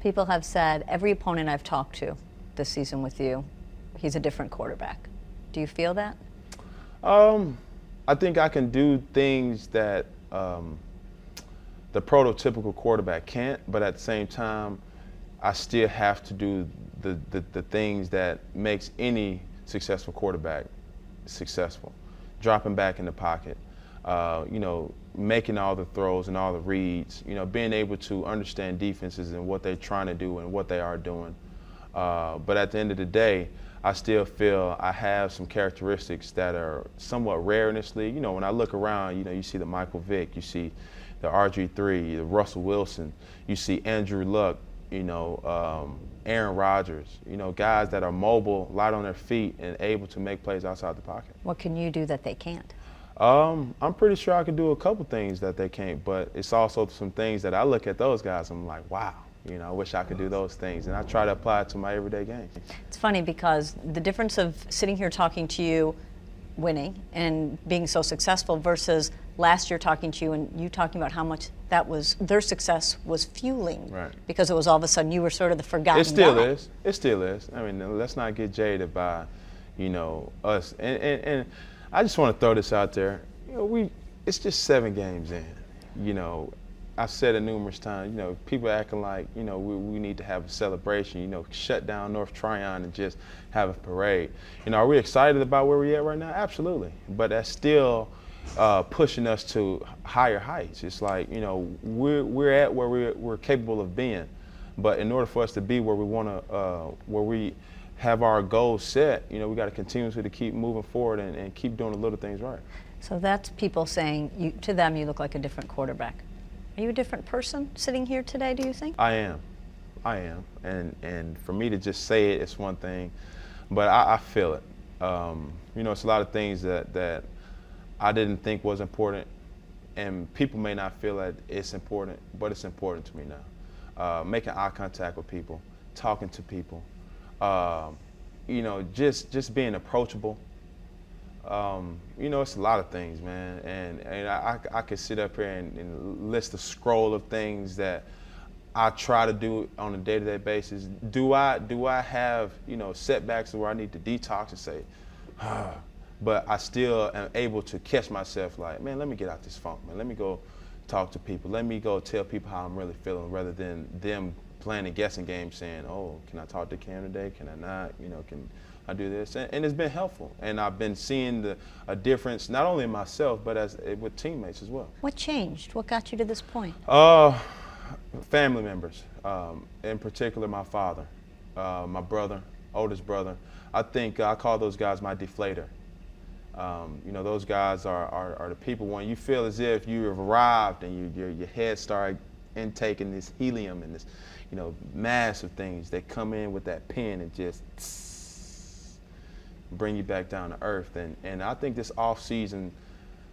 People have said every opponent I've talked to this season with you, he's a different quarterback. Do you feel that? I think I can do things that the prototypical quarterback can't, but at the same time, I still have to do the things that makes any successful quarterback successful. Dropping back in the pocket, making all the throws and all the reads, being able to understand defenses and what they're trying to do and what they are doing. But at the end of the day, I still feel I have some characteristics that are somewhat rare in this league. When I look around, you see the Michael Vick, you see the RG3, the Russell Wilson, you see Andrew Luck, Aaron Rodgers, guys that are mobile, light on their feet, and able to make plays outside the pocket. What can you do that they can't? I'm pretty sure I can do a couple things that they can't, but it's also some things that I look at those guys, I'm like, wow. I wish I could do those things, and I try to apply it to my everyday game. It's funny because the difference of sitting here talking to you, winning, and being so successful versus last year talking to you and you talking about how much that was, their success was fueling. Right. Because it was all of a sudden you were sort of the forgotten It still guy. is. It still is. I mean, let's not get jaded by, us. And I just want to throw this out there. It's just 7 games in. I've said it numerous times, people acting like, we need to have a celebration, shut down North Tryon and just have a parade. Are we excited about where we're at right now? Absolutely. But that's still pushing us to higher heights. It's like, we're at where we're capable of being. But in order for us to be where we want to, where we have our goals set, we got to continuously to keep moving forward and keep doing the little things right. So that's people saying, to them, you look like a different quarterback. Are you a different person sitting here today, do you think? I am. And for me to just say it, it's one thing, but I feel it. It's a lot of things that I didn't think was important, and people may not feel that it's important, but it's important to me now. Making eye contact with people, talking to people, just being approachable. It's a lot of things, man, and I could sit up here and list a scroll of things that I try to do on a day-to-day basis. Do I have setbacks where I need to detox and say, but I still am able to catch myself like, man, let me get out this funk, man. Let me go talk to people. Let me go tell people how I'm really feeling, rather than them playing a guessing game saying, oh, can I talk to Cam today? Can I not? Can I do this? And it's been helpful. And I've been seeing a difference, not only in myself, but with teammates as well. What changed? What got you to this point? Family members, in particular my father, my brother, oldest brother. I think I call those guys my deflator. Those guys are the people when you feel as if you have arrived and your head started intaking this helium and this, massive things. They come in with that pen and just bring you back down to earth. And I think this off season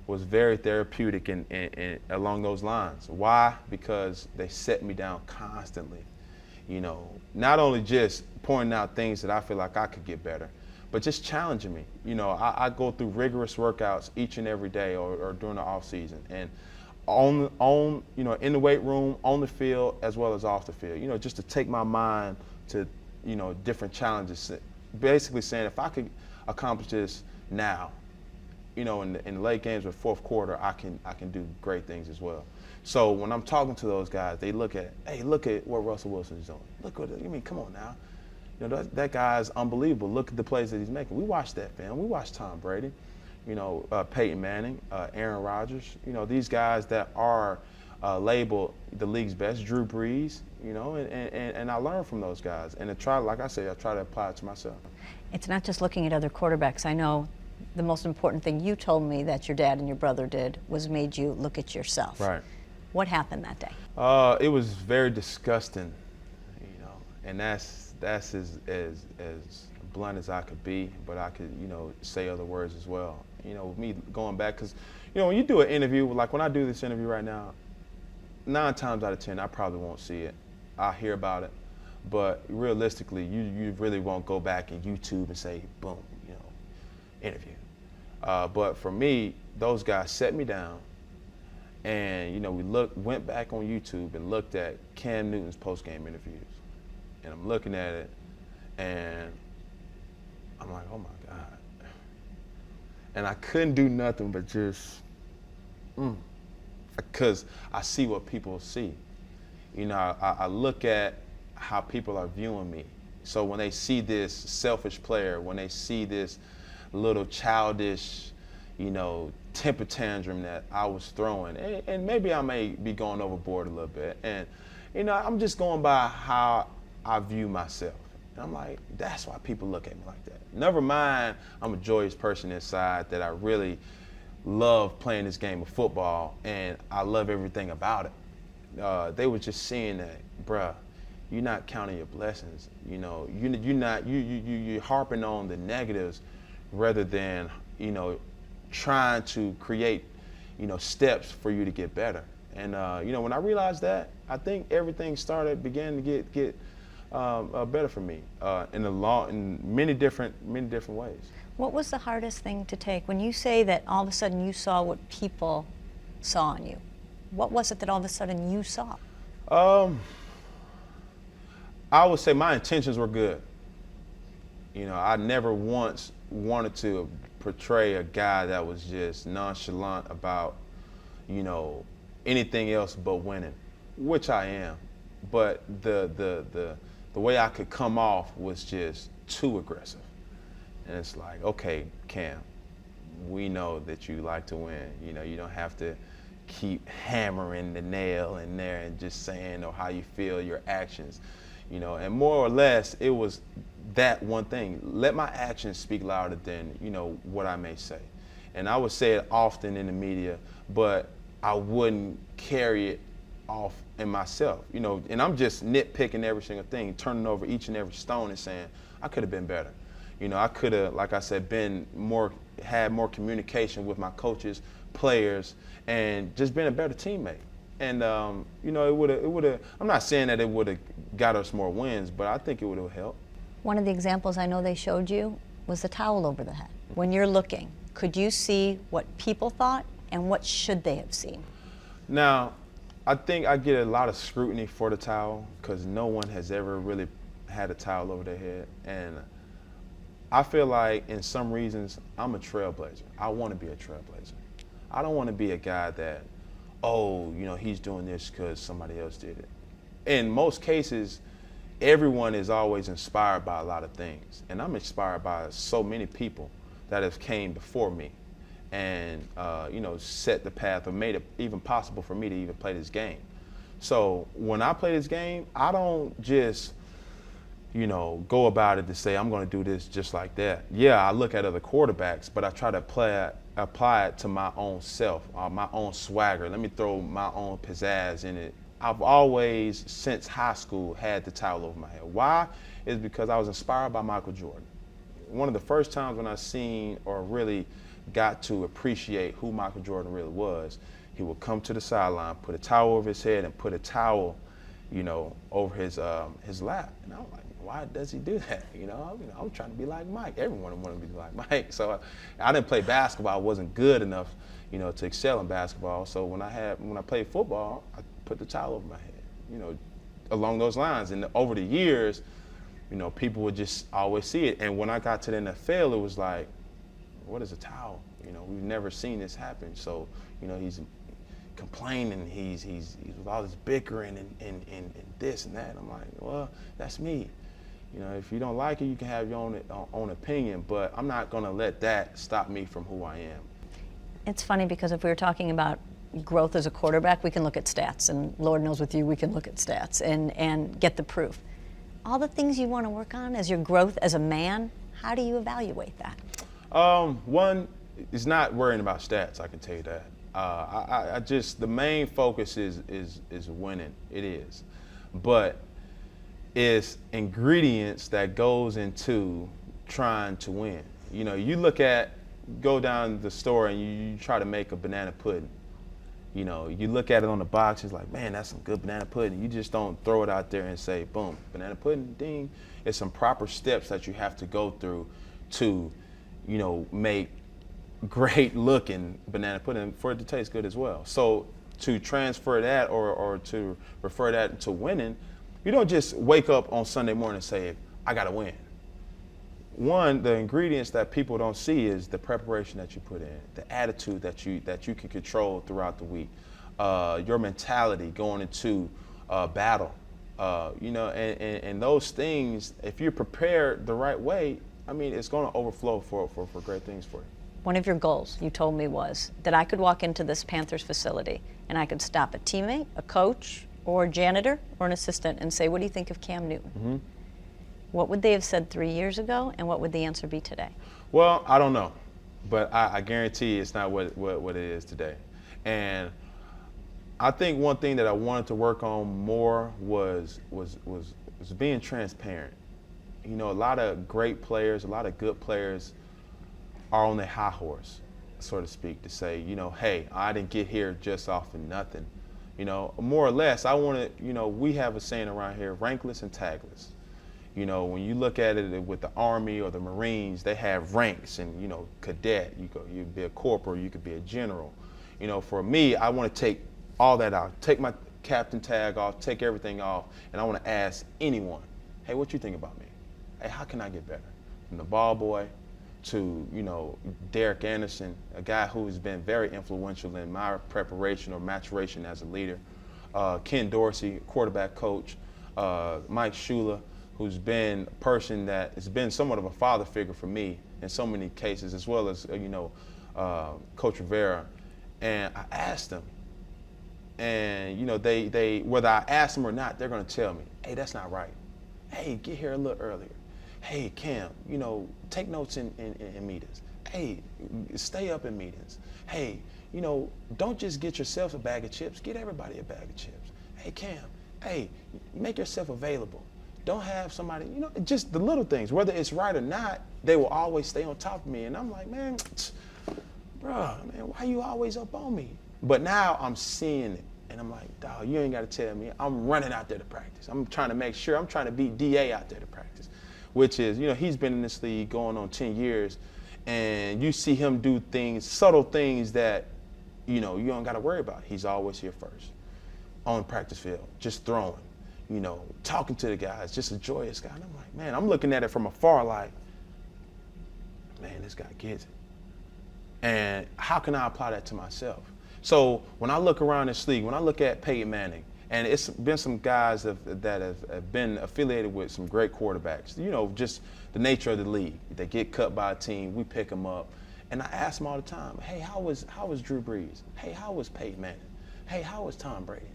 was very therapeutic and along those lines. Why? Because they set me down constantly. Not only just pointing out things that I feel like I could get better, but just challenging me. I go through rigorous workouts each and every day or during the off season, and in the weight room, on the field, as well as off the field. Just to take my mind to different challenges. Basically saying if I could accomplish this now, in the late games or fourth quarter, I can do great things as well. So when I'm talking to those guys, they look at what Russell Wilson is doing. Look what come on now. That guy's unbelievable. Look at the plays that he's making. We watched that, man. We watched Tom Brady, Peyton Manning, Aaron Rodgers. These guys that are labeled the league's best, Drew Brees. And I learn from those guys. And like I say, I try to apply it to myself. It's not just looking at other quarterbacks. I know the most important thing you told me that your dad and your brother did was made you look at yourself. Right. What happened that day? It was very disgusting, and that's as blunt as I could be, but I could, say other words as well. Me going back, because, when you do an interview, like when I do this interview right now, 9 times out of 10, I probably won't see it. I'll hear about it, but realistically, you really won't go back and YouTube and say, boom, interview. But for me, those guys set me down, and we went back on YouTube and looked at Cam Newton's post-game interviews. and I'm looking at it, and I'm like, oh my God. And I couldn't do nothing but just, because I see what people see. You know, I look at how people are viewing me. So when they see this selfish player, when they see this little childish, you know, temper tantrum that I was throwing, and maybe I may be going overboard a little bit, and, you know, I'm just going by how I view myself. And I'm like, that's why people look at me like that. Never mind, I'm a joyous person inside, that I really love playing this game of football, and I love everything about it. They were just seeing that, bruh, you're not counting your blessings. You know, you're harping on the negatives rather than, you know, trying to create, you know, steps for you to get better. And you know, when I realized that, I think everything began to get better for me in many different ways. What was the hardest thing to take when you say that all of a sudden you saw what people saw in you? What was it that all of a sudden you saw? I would say my intentions were good. You know, I never once wanted to portray a guy that was just nonchalant about, you know, anything else but winning, which I am. But the way I could come off was just too aggressive. And it's like, okay, Cam, we know that you like to win. You know, you don't have to keep hammering the nail in there and just saying or how you feel, your actions. You know, and more or less, it was that one thing. Let my actions speak louder than, you know, what I may say. And I would say it often in the media, but I wouldn't carry it off in myself. You know, and I'm just nitpicking every single thing, turning over each and every stone and saying, I could have been better. You know, I could have, like I said, had more communication with my coaches, players, and just been a better teammate. And you know, it would have. I'm not saying that it would have got us more wins, but I think it would have helped. One of the examples I know they showed you was the towel over the head. When you're looking, could you see what people thought and what should they have seen? Now, I think I get a lot of scrutiny for the towel because no one has ever really had a towel over their head, and I feel like in some reasons I'm a trailblazer. I want to be a trailblazer. I don't want to be a guy that, oh, you know, he's doing this because somebody else did it. In most cases, everyone is always inspired by a lot of things. And I'm inspired by so many people that have came before me and, you know, set the path or made it even possible for me to even play this game. So when I play this game, I don't just, you know, go about it to say I'm going to do this just like that. Yeah, I look at other quarterbacks, but I try to apply it to my own self, my own swagger. Let me throw my own pizzazz in it. I've always, since high school, had the towel over my head. Why? Is because I was inspired by Michael Jordan. One of the first times when I seen or really got to appreciate who Michael Jordan really was, he would come to the sideline, put a towel over his head, and put a towel, you know, over his lap. And I was like, why does he do that? You know, I'm trying to be like Mike. Everyone wanted to be like Mike. So I didn't play basketball. I wasn't good enough, you know, to excel in basketball. So when I played football, I put the towel over my head, you know, along those lines. And over the years, you know, people would just always see it. And when I got to the NFL, it was like, what is a towel? You know, we've never seen this happen. So, you know, he's complaining, he's with all this bickering and this and that. And I'm like, well, that's me. You know, if you don't like it, you can have your own opinion, but I'm not going to let that stop me from who I am. It's funny because if we were talking about growth as a quarterback, we can look at stats, and Lord knows with you, we can look at stats and get the proof. All the things you want to work on as your growth as a man, how do you evaluate that? One is not worrying about stats, I can tell you that. I just, the main focus is winning. It is. But it's ingredients that goes into trying to win. You know, go down the store and you try to make a banana pudding. You know, you look at it on the box, it's like, man, that's some good banana pudding. You just don't throw it out there and say, boom, banana pudding, ding. It's some proper steps that you have to go through to, you know, make great looking banana pudding for it to taste good as well. So to transfer that or to refer that to winning, You don't just wake up on Sunday morning and say, I got to win. One, the ingredients that people don't see is the preparation that you put in, the attitude that you can control throughout the week, your mentality going into battle. And those things, if you're prepared the right way, I mean, it's going to overflow for great things for you. One of your goals, you told me, was that I could walk into this Panthers facility and I could stop a teammate, a coach, or a janitor, or an assistant and say, what do you think of Cam Newton? Mm-hmm. What would they have said 3 years ago, and what would the answer be today? Well, I don't know, but I guarantee it's not what it is today. And I think one thing that I wanted to work on more was being transparent. You know, a lot of great players, a lot of good players are on their high horse, so to speak, to say, you know, hey, I didn't get here just off of nothing. You know, more or less, I want to, you know, we have a saying around here, rankless and tagless. You know, when you look at it with the Army or the Marines, they have ranks and, you know, cadet, you could be a corporal, you could be a general. You know, for me, I want to take all that out, take my captain tag off, take everything off, and I want to ask anyone, hey, what you think about me? Hey, how can I get better? From the ball boy to, you know, Derek Anderson, a guy who has been very influential in my preparation or maturation as a leader. Ken Dorsey, quarterback coach. Mike Shula, who's been a person that has been somewhat of a father figure for me in so many cases, as well as, Coach Rivera. And I asked them, and, you know, they whether I ask them or not, they're going to tell me, hey, that's not right. Hey, get here a little earlier. Hey, Cam, you know, take notes in meetings. Hey, stay up in meetings. Hey, you know, don't just get yourself a bag of chips, get everybody a bag of chips. Hey, Cam, hey, make yourself available. Don't have somebody, you know, just the little things, whether it's right or not, they will always stay on top of me. And I'm like, man, why you always up on me? But now I'm seeing it, and I'm like, dog, you ain't got to tell me. I'm running out there to practice. I'm trying to make sure, I'm trying to beat DA out there to practice, which is, you know, he's been in this league going on 10 years, and you see him do things, subtle things that, you know, you don't got to worry about. He's always here first on the practice field, just throwing, you know, talking to the guys, just a joyous guy. And I'm like, man, I'm looking at it from afar like, man, this guy gets it. And how can I apply that to myself? So when I look around this league, when I look at Peyton Manning, and it's been some guys that have been affiliated with some great quarterbacks, you know, just the nature of the league. They get cut by a team, we pick them up. And I ask them all the time, hey, how was Drew Brees? Hey, how was Peyton Manning? Hey, how was Tom Brady?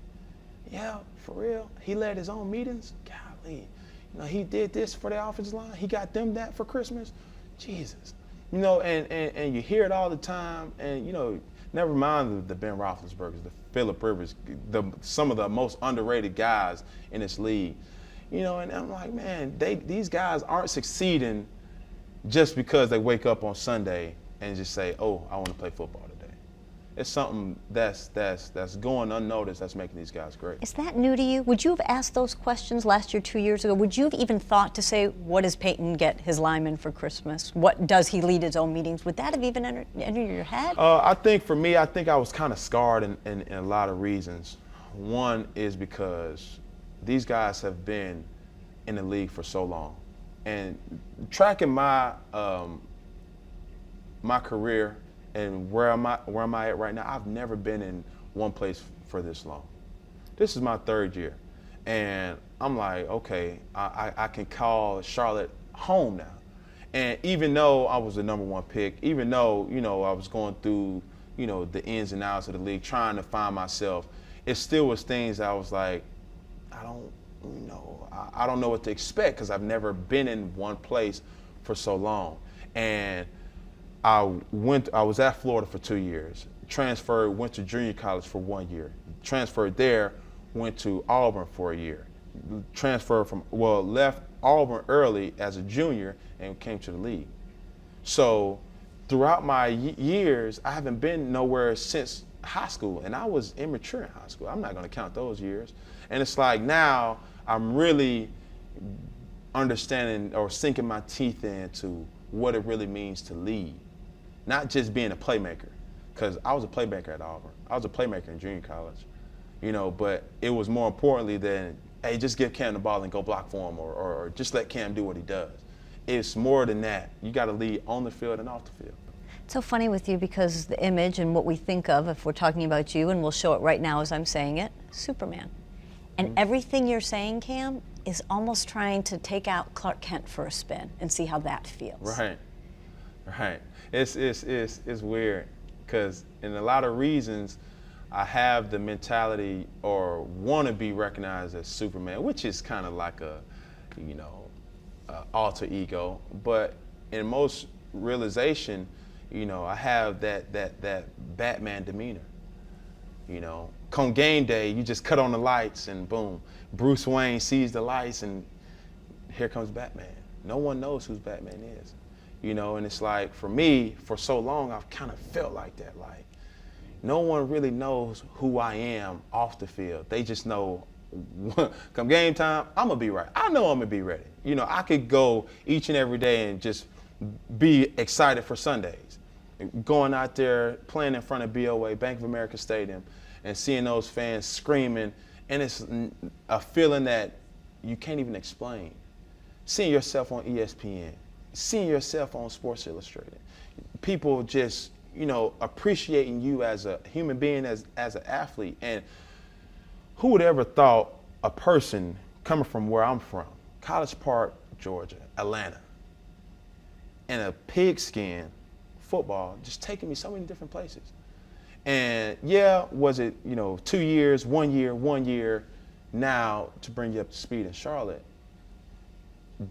Yeah, for real. He led his own meetings? Golly. You know, he did this for the offensive line. He got them that for Christmas? Jesus. You know, and you hear it all the time, and, you know, never mind the Ben Roethlisbergers, the Phillip Rivers, some of the most underrated guys in this league. You know, and I'm like, man, these guys aren't succeeding just because they wake up on Sunday and just say, oh, I want to play football today. It's something that's going unnoticed that's making these guys great. Is that new to you? Would you have asked those questions last year, 2 years ago? Would you have even thought to say, what does Peyton get his lineman for Christmas? What does he lead his own meetings? Would that have even entered your head? I think for me, I think I was kind of scarred in a lot of reasons. One is because these guys have been in the league for so long. And tracking my my career and where am I at right now, I've never been in one place for this long. This is my third year. And I'm like, okay, I can call Charlotte home now. And even though I was the number one pick, even though, you know, I was going through, you know, the ins and outs of the league, trying to find myself, it still was things I was like, I don't know what to expect because I've never been in one place for so long. And I was at Florida for 2 years, transferred, went to junior college for 1 year, transferred there, went to Auburn for a year, left Auburn early as a junior and came to the league. So throughout my years, I haven't been nowhere since high school, and I was immature in high school. I'm not going to count those years. And it's like now I'm really understanding or sinking my teeth into what it really means to lead. Not just being a playmaker, because I was a playmaker at Auburn. I was a playmaker in junior college, you know, but it was more importantly than, hey, just give Cam the ball and go block for him, or just let Cam do what he does. It's more than that. You got to lead on the field and off the field. It's so funny with you because the image and what we think of, if we're talking about you, and we'll show it right now as I'm saying it, Superman. And everything you're saying, Cam, is almost trying to take out Clark Kent for a spin and see how that feels. Right. It's weird because in a lot of reasons, I have the mentality or want to be recognized as Superman, which is kind of like a, alter ego. But in most realization, I have that Batman demeanor. Come game day, you just cut on the lights and boom, Bruce Wayne sees the lights and here comes Batman. No one knows who Batman is, and it's like, for me, for so long, I've kind of felt like that. Like, no one really knows who I am off the field. They just know, come game time, I'm gonna be right. I know I'm gonna be ready. I could go each and every day and just be excited for Sundays. Going out there, playing in front of BOA, Bank of America Stadium, and seeing those fans screaming, and it's a feeling that you can't even explain. Seeing yourself on ESPN, seeing yourself on Sports Illustrated, people just, appreciating you as a human being, as an athlete. And who would ever thought a person coming from where I'm from, College Park, Georgia, Atlanta, and a pigskin football just taking me so many different places. And yeah, was it, 2 years, 1 year, now to bring you up to speed in Charlotte?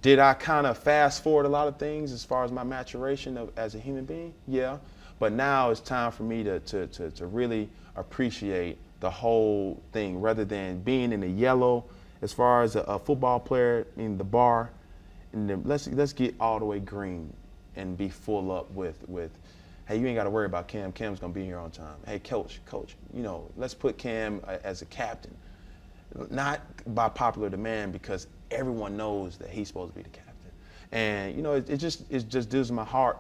Did I kind of fast forward a lot of things as far as my maturation as a human being? Yeah. But now it's time for me to really appreciate the whole thing rather than being in the yellow as far as a football player in the bar. And then let's get all the way green and be full up with hey, you ain't got to worry about Cam. Cam's going to be here on time. Hey, coach, let's put Cam as a captain. Not by popular demand, because everyone knows that he's supposed to be the captain. And, it just does my heart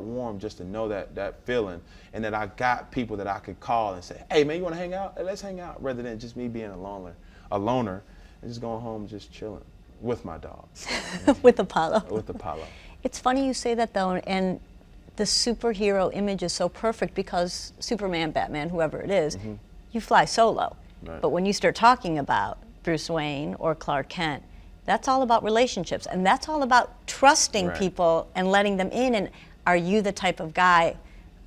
warm just to know that feeling, and that I got people that I could call and say, hey, man, you want to hang out? Hey, let's hang out, rather than just me being a loner and just going home and just chilling with my dog. With Apollo. With Apollo. It's funny you say that, though, and the superhero image is so perfect because Superman, Batman, whoever it is, you fly solo. Right. But when you start talking about Bruce Wayne or Clark Kent, that's all about relationships, and that's all about trusting people and letting them in. And are you the type of guy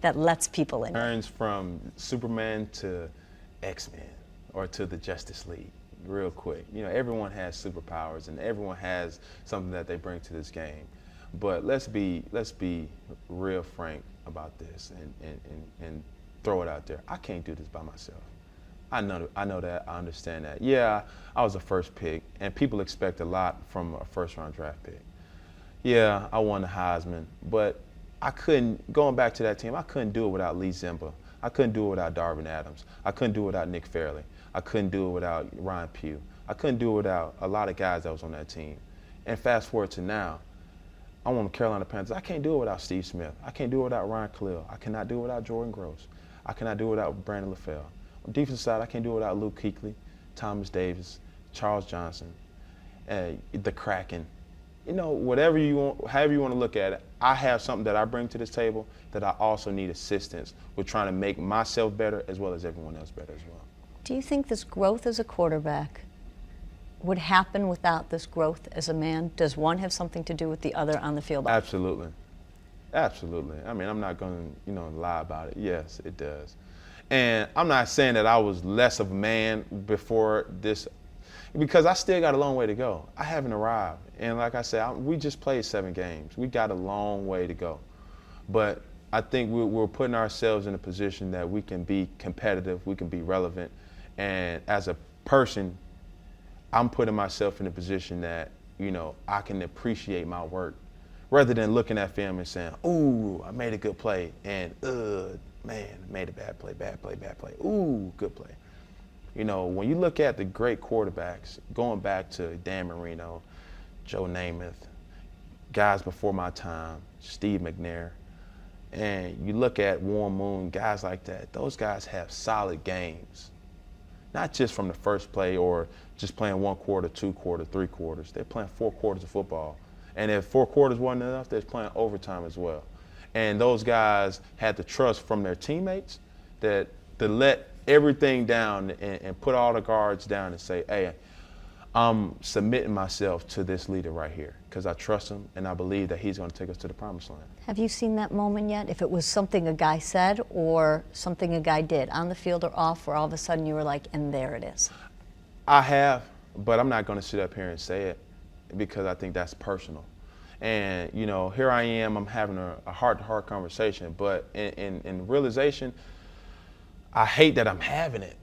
that lets people in? Turns from Superman to X-Men or to the Justice League real quick. Everyone has superpowers and everyone has something that they bring to this game. But let's be real frank about this and throw it out there. I can't do this by myself. I know that. I understand that. Yeah, I was a first pick, and people expect a lot from a first-round draft pick. Yeah, I won the Heisman, but I couldn't, going back to that team, I couldn't do it without Lee Zimba. I couldn't do it without Darvin Adams. I couldn't do it without Nick Fairley. I couldn't do it without Ryan Pugh. I couldn't do it without a lot of guys that was on that team. And fast forward to now, I'm on the Carolina Panthers. I can't do it without Steve Smith. I can't do it without Ryan Khalil. I cannot do it without Jordan Gross. I cannot do it without Brandon LaFell. On the defensive side, I can't do it without Luke Kuechly, Thomas Davis, Charles Johnson, the Kraken. Whatever you want, however you want to look at it, I have something that I bring to this table that I also need assistance with, trying to make myself better as well as everyone else better as well. Do you think this growth as a quarterback would happen without this growth as a man? Does one have something to do with the other on the field? Absolutely. Absolutely. I mean, I'm not going to, lie about it. Yes, it does. And I'm not saying that I was less of a man before this, because I still got a long way to go. I haven't arrived. And like I said, we just played 7 games. We got a long way to go. But I think we're putting ourselves in a position that we can be competitive, we can be relevant. And as a person, I'm putting myself in a position that, I can appreciate my work, rather than looking at film and saying, ooh, I made a good play, and man, made a bad play. Ooh, good play. When you look at the great quarterbacks, going back to Dan Marino, Joe Namath, guys before my time, Steve McNair, and you look at Warren Moon, guys like that, those guys have solid games. Not just from the first play or just playing 1 quarter, 2 quarter, 3 quarters. They're playing 4 quarters of football. And if 4 quarters wasn't enough, they're playing overtime as well. And those guys had the trust from their teammates that to let everything down and put all the guards down and say, hey, I'm submitting myself to this leader right here because I trust him and I believe that he's going to take us to the promised land. Have you seen that moment yet? If it was something a guy said or something a guy did on the field or off, where all of a sudden you were like, and there it is. I have, but I'm not going to sit up here and say it because I think that's personal. And, you know, here I am, I'm having a heart-to-heart conversation, but in realization, I hate that I'm having it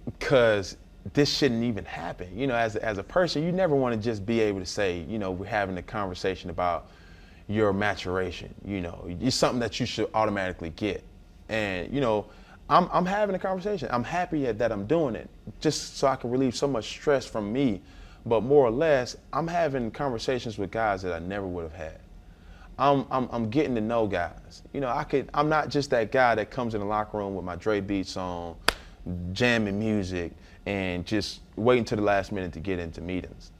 because this shouldn't even happen. You know, as a person, you never want to just be able to say, you know, we're having a conversation about your maturation. You know, it's something that you should automatically get. And, you know, I'm having a conversation. I'm happy that I'm doing it just so I can relieve so much stress from me. But more or less, I'm having conversations with guys that I never would have had. I'm getting to know guys. You know, I'm not just that guy that comes in the locker room with my Dre beats on, jamming music, and just waiting to the last minute to get into meetings.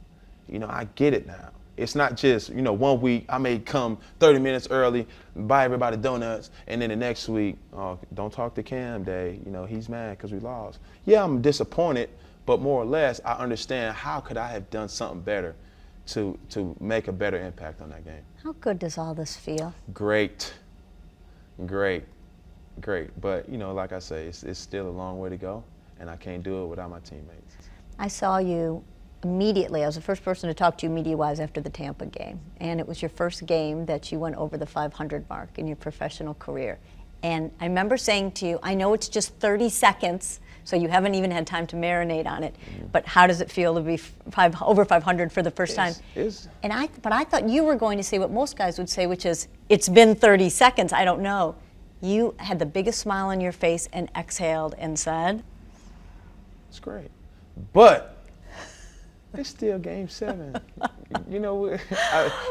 You know, I get it now. It's not just, you know, 1 week I may come 30 minutes early, buy everybody donuts, and then the next week, oh, don't talk to Cam Day. You know, he's mad because we lost. Yeah, I'm disappointed, but more or less, I understand how could I have done something better to make a better impact on that game. How good does all this feel? Great. But, you know, like I say, it's still a long way to go, and I can't do it without my teammates. I saw you immediately. I was the first person to talk to you media-wise after the Tampa game, and it was your first game that you went over the 500 mark in your professional career. And I remember saying to you, I know it's just 30 seconds, so you haven't even had time to marinate on it, but how does it feel to be over 500 for the first time? But I thought you were going to say what most guys would say, which is, it's been 30 seconds, I don't know. You had the biggest smile on your face and exhaled and said, it's great. But it's still game 7. You know,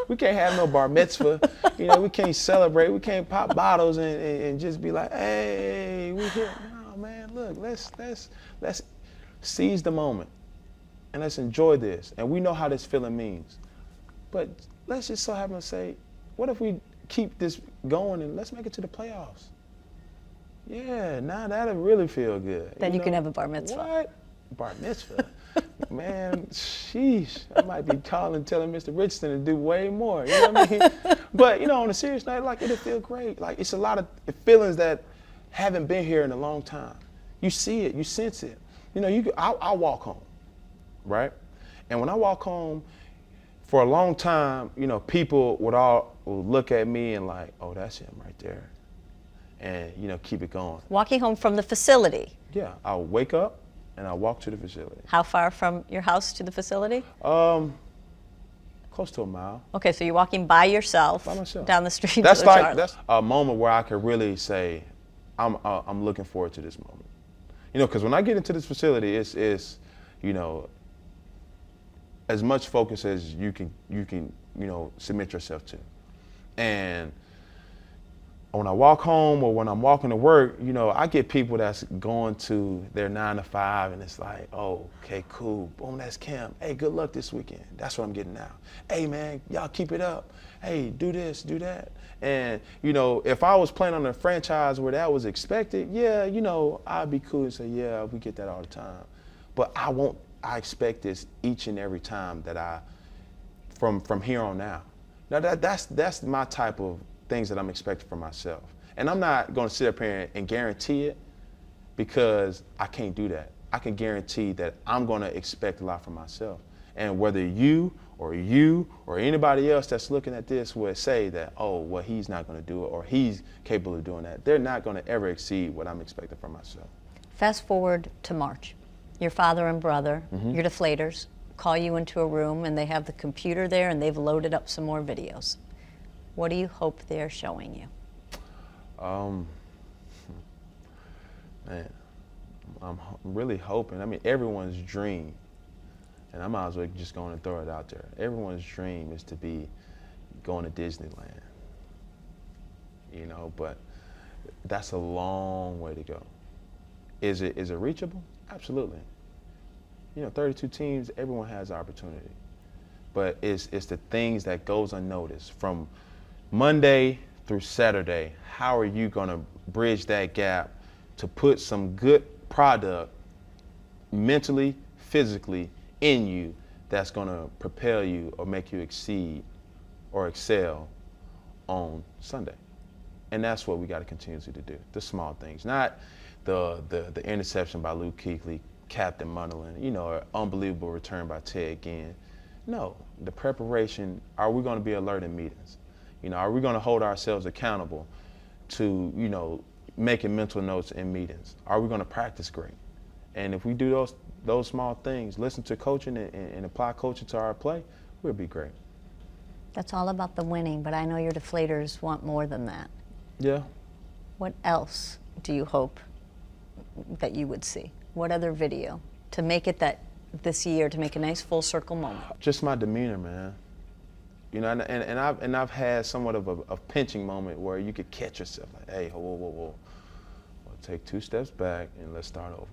we can't have no bar mitzvah. You know, we can't celebrate. We can't pop bottles and just be like, hey, we here. No, man, look, let's seize the moment and let's enjoy this. And we know how this feeling means. But let's just so happen to say, what if we keep this going and let's make it to the playoffs? Yeah, now that'll really feel good. Then you can have a bar mitzvah. What? Bar mitzvah? Man, sheesh. I might be telling Mr. Richardson to do way more. You know what I mean? But, you know, on a serious note, like, it'll feel great. Like, it's a lot of feelings that haven't been here in a long time. You see it. You sense it. You know, I'll walk home, right? And when I walk home, for a long time, you know, people would look at me and like, oh, that's him right there. And, you know, keep it going. Walking home from the facility. Yeah, I'll wake up and I'll walk to the facility. How far from your house to the facility? Close to a mile. Okay, so you're walking by yourself, by myself, down the street. That's that's a moment where I could really say, I'm looking forward to this moment. You know, because when I get into this facility, it's you know, as much focus as you can you know, submit yourself to. And when I walk home or when I'm walking to work, you know, I get people that's going to their 9 to 5 and it's like, oh, okay, cool. Boom, that's Cam. Hey, good luck this weekend. That's what I'm getting now. Hey, man, y'all keep it up. Hey, do this, do that. And, you know, if I was playing on a franchise where that was expected, yeah, you know, I'd be cool and say, yeah, we get that all the time. But I expect this each and every time that from here on now. Now that's my type of things that I'm expecting from myself. And I'm not going to sit up here and guarantee it because I can't do that. I can guarantee that I'm going to expect a lot from myself. And whether you or anybody else that's looking at this would say that, oh, well, he's not going to do it or he's capable of doing that, they're not going to ever exceed what I'm expecting from myself. Fast forward to March. Your father and brother, your deflators, call you into a room and they have the computer there and they've loaded up some more videos. What do you hope they're showing you? Man, I'm really hoping. I mean, everyone's dream, and I might as well just go and throw it out there. Everyone's dream is to be going to Disneyland. You know, but that's a long way to go. Is it reachable? Absolutely. 32 teams, everyone has opportunity. But it's the things that goes unnoticed from Monday through Saturday. How are you going to bridge that gap to put some good product mentally, physically in you that's going to propel you or make you exceed or excel on Sunday? And that's what we got to continue to do, the small things, not the interception by Luke Kuechly, Captain Munderland, an unbelievable return by Ted Ginn. No, the preparation. Are we going to be alert in meetings? Are we going to hold ourselves accountable to, making mental notes in meetings? Are we going to practice great? And if we do those small things, listen to coaching and apply coaching to our play, we'll be great. That's all about the winning, but I know your deflators want more than that. Yeah. What else do you hope that you would see? What other video to make it that this year, to make a nice full circle moment? Just my demeanor, man. And I've had somewhat of a pinching moment where you could catch yourself like, hey, whoa. Well, take 2 steps back and let's start over.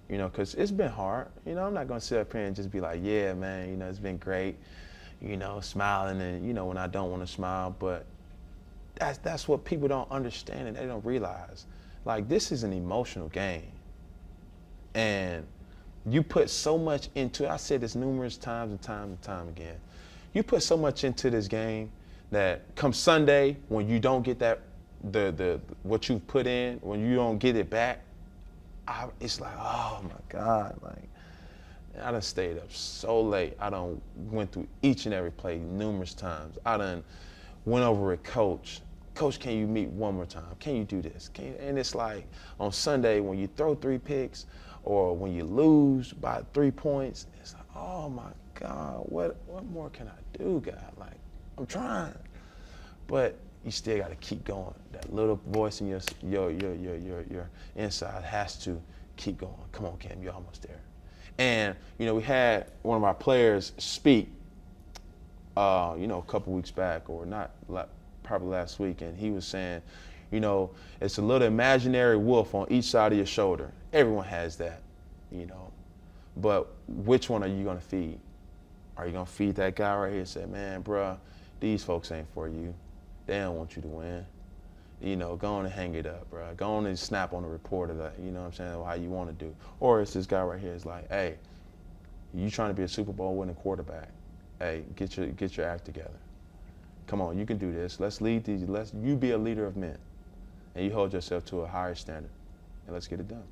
Because it's been hard. I'm not going to sit up here and just be like, yeah, man, it's been great, smiling and, when I don't want to smile. But that's what people don't understand and they don't realize. Like, this is an emotional game. And you put so much into it. I said this numerous times and time again. You put so much into this game that come Sunday, when you don't get that, the what you've put in, when you don't get it back, it's like, oh my God, like, I done stayed up so late. I done went through each and every play numerous times. I done went over with Coach. Coach, can you meet one more time? Can you do this? And it's like on Sunday when you throw 3 picks or when you lose by 3 points, it's like, oh my God, what more can I do, God? Like, I'm trying. But you still got to keep going. That little voice in your inside has to keep going. Come on, Cam, you're almost there. And, we had one of our players speak, a couple weeks back, or not, probably last week, and he was saying, it's a little imaginary wolf on each side of your shoulder. Everyone has that, But which one are you going to feed? Are you going to feed that guy right here and say, man, bruh, these folks ain't for you. They don't want you to win. Go on and hang it up, bro. Go on and snap on the reporter that, what I'm saying, how you want to do. Or it's this guy right here is like, hey, you trying to be a Super Bowl winning quarterback. Hey, get your act together. Come on, you can do this. Let's lead these. You be a leader of men. And you hold yourself to a higher standard. And let's get it done.